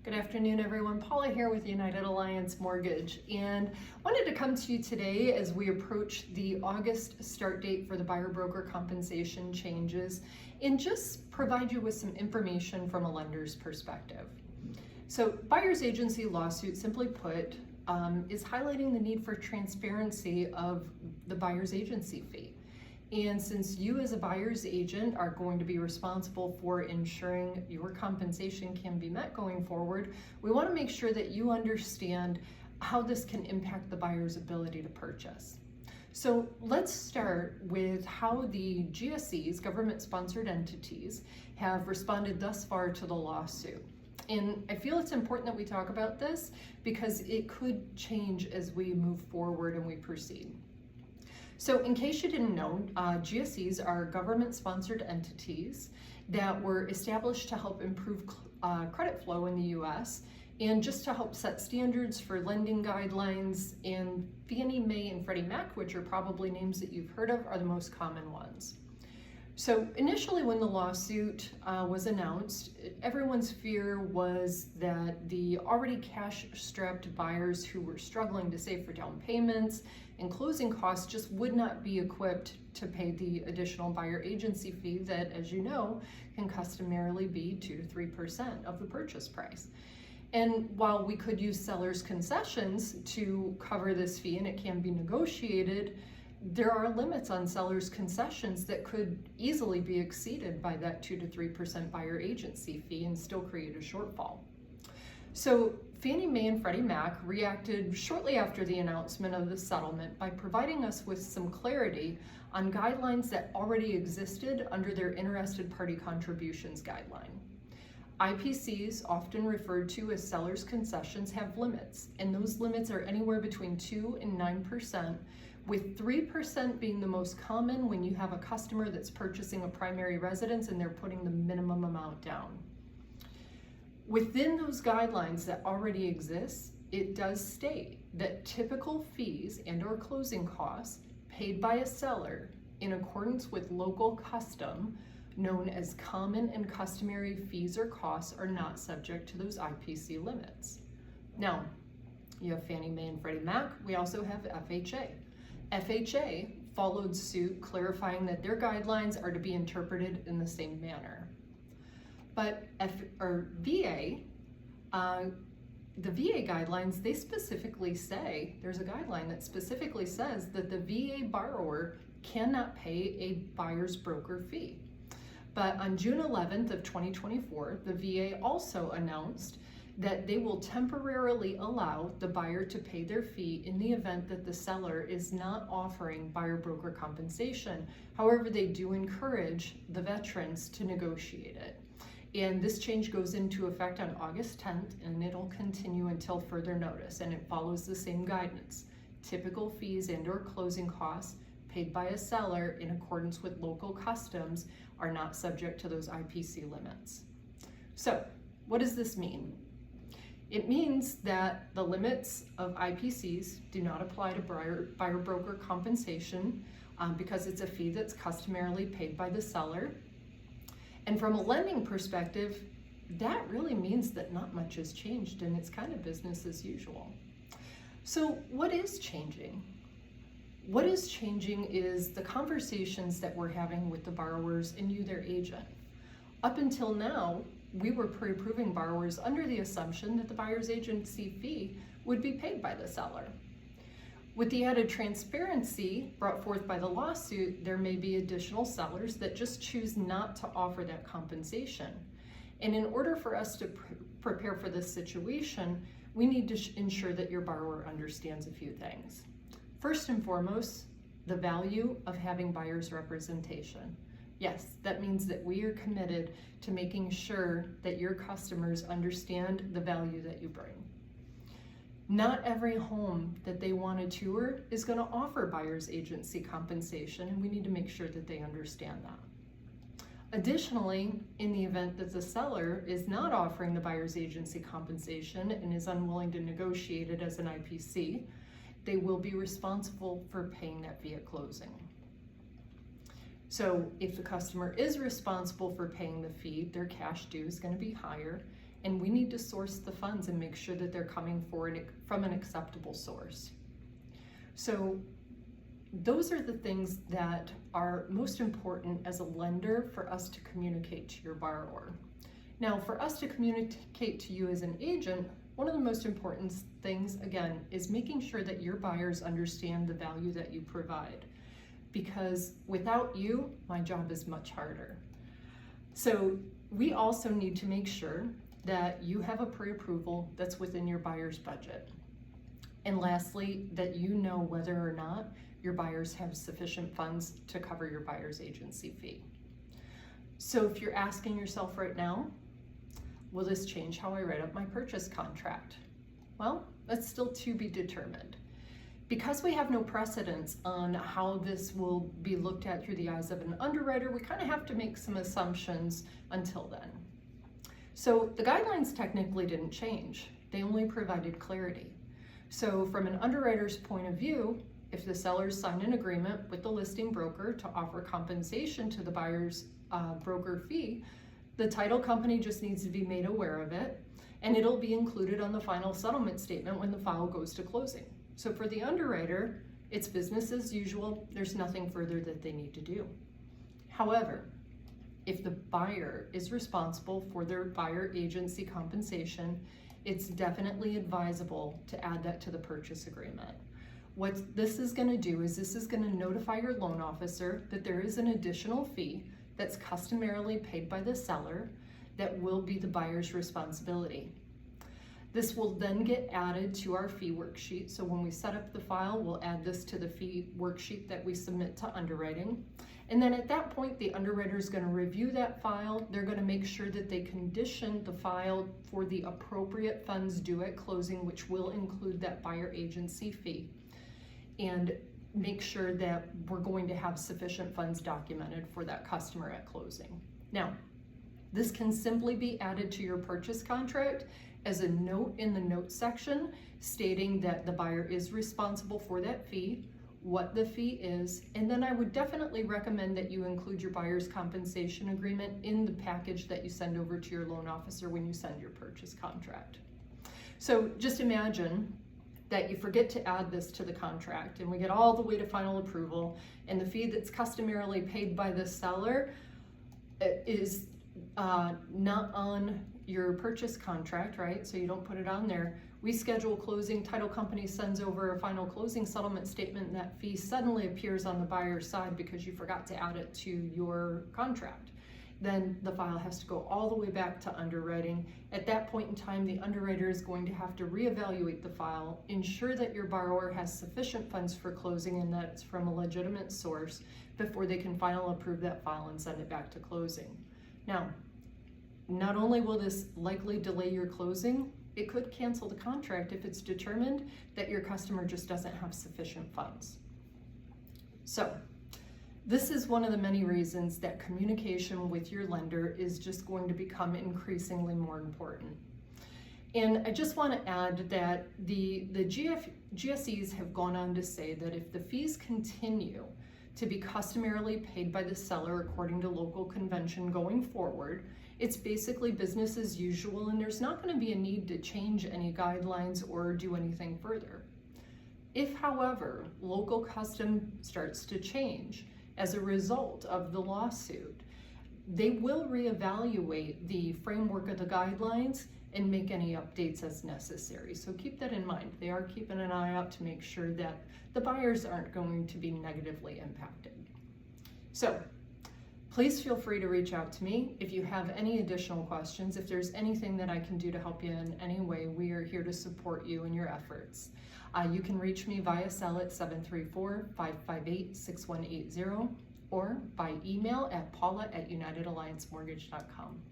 Good afternoon, everyone. Paula here with United Alliance Mortgage, and wanted to come to you today as we approach the August start date for the buyer broker compensation changes and just provide you with some information from a lender's perspective. So buyer's agency lawsuit, simply put, is highlighting the need for transparency of the buyer's agency fee. And since you as a buyer's agent are going to be responsible for ensuring your compensation can be met going forward, we want to make sure that you understand how this can impact the buyer's ability to purchase. So let's start with how the GSEs, government-sponsored entities, have responded thus far to the lawsuit. And I feel it's important that we talk about this because it could change as we move forward and we proceed. So in case you didn't know, GSEs are government-sponsored entities that were established to help improve credit flow in the US and just to help set standards for lending guidelines, and Fannie Mae and Freddie Mac, which are probably names that you've heard of, are the most common ones. So initially when the lawsuit was announced, everyone's fear was that the already cash-strapped buyers who were struggling to save for down payments and closing costs just would not be equipped to pay the additional buyer agency fee that, as you know, can customarily be 2 to 3% of the purchase price. And while we could use sellers' concessions to cover this fee and it can be negotiated, there are limits on sellers' concessions that could easily be exceeded by that 2 to 3% buyer agency fee and still create a shortfall. So Fannie Mae and Freddie Mac reacted shortly after the announcement of the settlement by providing us with some clarity on guidelines that already existed under their interested party contributions guideline. IPCs, often referred to as sellers' concessions, have limits, and those limits are anywhere between 2 and 9%, with 3% being the most common when you have a customer that's purchasing a primary residence and they're putting the minimum amount down. Within those guidelines that already exist, it does state that typical fees and/or closing costs paid by a seller in accordance with local custom, known as common and customary fees or costs, are not subject to those IPC limits. Now, you have Fannie Mae and Freddie Mac. We also have FHA. FHA followed suit, clarifying that their guidelines are to be interpreted in the same manner. But VA, the VA guidelines, they specifically say, there's a guideline that specifically says that the VA borrower cannot pay a buyer's broker fee. But on June 11th of 2024, the VA also announced that they will temporarily allow the buyer to pay their fee in the event that the seller is not offering buyer broker compensation. However, they do encourage the veterans to negotiate it. And this change goes into effect on August 10th, and it'll continue until further notice, and it follows the same guidance. Typical fees and/or closing costs paid by a seller in accordance with local customs are not subject to those IPC limits. So, what does this mean? It means that the limits of IPCs do not apply to buyer broker compensation because it's a fee that's customarily paid by the seller. And from a lending perspective, that really means that not much has changed and it's kind of business as usual. So what is changing? What is changing is the conversations that we're having with the borrowers and you, their agent. Up until now, we were pre-approving borrowers under the assumption that the buyer's agency fee would be paid by the seller. With the added transparency brought forth by the lawsuit, there may be additional sellers that just choose not to offer that compensation. And in order for us to prepare for this situation, we need to ensure that your borrower understands a few things. First and foremost, the value of having buyer's representation. Yes, that means that we are committed to making sure that your customers understand the value that you bring. Not every home that they want to tour is going to offer buyer's agency compensation, and we need to make sure that they understand that. Additionally, in the event that the seller is not offering the buyer's agency compensation and is unwilling to negotiate it as an IPC, they will be responsible for paying that fee at closing. So if the customer is responsible for paying the fee, their cash due is going to be higher. and we need to source the funds and make sure that they're coming from an acceptable source. So those are the things that are most important as a lender for us to communicate to your borrower. Now, for us to communicate to you as an agent, one of the most important things, again, is making sure that your buyers understand the value that you provide. Because without you, my job is much harder. So we also need to make sure that you have a pre-approval that's within your buyer's budget. And lastly, that you know whether or not your buyers have sufficient funds to cover your buyer's agency fee. So if you're asking yourself right now, will this change how I write up my purchase contract? Well, that's still to be determined. Because we have no precedence on how this will be looked at through the eyes of an underwriter, we kind of have to make some assumptions until then. So the guidelines technically didn't change. They only provided clarity. So from an underwriter's point of view, if the sellers sign an agreement with the listing broker to offer compensation to the buyer's broker fee, the title company just needs to be made aware of it, and it'll be included on the final settlement statement when the file goes to closing. So for the underwriter, it's business as usual. There's nothing further that they need to do. However, if the buyer is responsible for their buyer agency compensation, it's definitely advisable to add that to the purchase agreement. What this is going to do is this is going to notify your loan officer that there is an additional fee that's customarily paid by the seller that will be the buyer's responsibility. This will then get added to our fee worksheet. So when we set up the file, we'll add this to the fee worksheet that we submit to underwriting. And then at that point, the underwriter is going to review that file. They're going to make sure that they condition the file for the appropriate funds due at closing, which will include that buyer agency fee, and make sure that we're going to have sufficient funds documented for that customer at closing. Now, this can simply be added to your purchase contract as a note in the note section stating that the buyer is responsible for that fee, what the fee is, and then I would definitely recommend that you include your buyer's compensation agreement in the package that you send over to your loan officer when you send your purchase contract. So just imagine that you forget to add this to the contract and we get all the way to final approval, and the fee that's customarily paid by the seller is not on your purchase contract, right? So you don't put it on there. We schedule closing, title company sends over a final closing settlement statement, and that fee suddenly appears on the buyer's side because you forgot to add it to your contract. Then the file has to go all the way back to underwriting. At that point in time, the underwriter is going to have to reevaluate the file, ensure that your borrower has sufficient funds for closing and that it's from a legitimate source before they can final approve that file and send it back to closing. Now, not only will this likely delay your closing, it could cancel the contract if it's determined that your customer just doesn't have sufficient funds. So, this is one of the many reasons that communication with your lender is just going to become increasingly more important. And I just want to add that the GSEs have gone on to say that if the fees continue to be customarily paid by the seller according to local convention going forward, it's basically business as usual, and there's not going to be a need to change any guidelines or do anything further. If, however, local custom starts to change as a result of the lawsuit, they will reevaluate the framework of the guidelines and make any updates as necessary. So keep that in mind. They are keeping an eye out to make sure that the buyers aren't going to be negatively impacted. So please feel free to reach out to me if you have any additional questions. If there's anything that I can do to help you in any way, we are here to support you in your efforts. You can reach me via cell at 734-558-6180 or by email at paula@unitedalliancemortgage.com.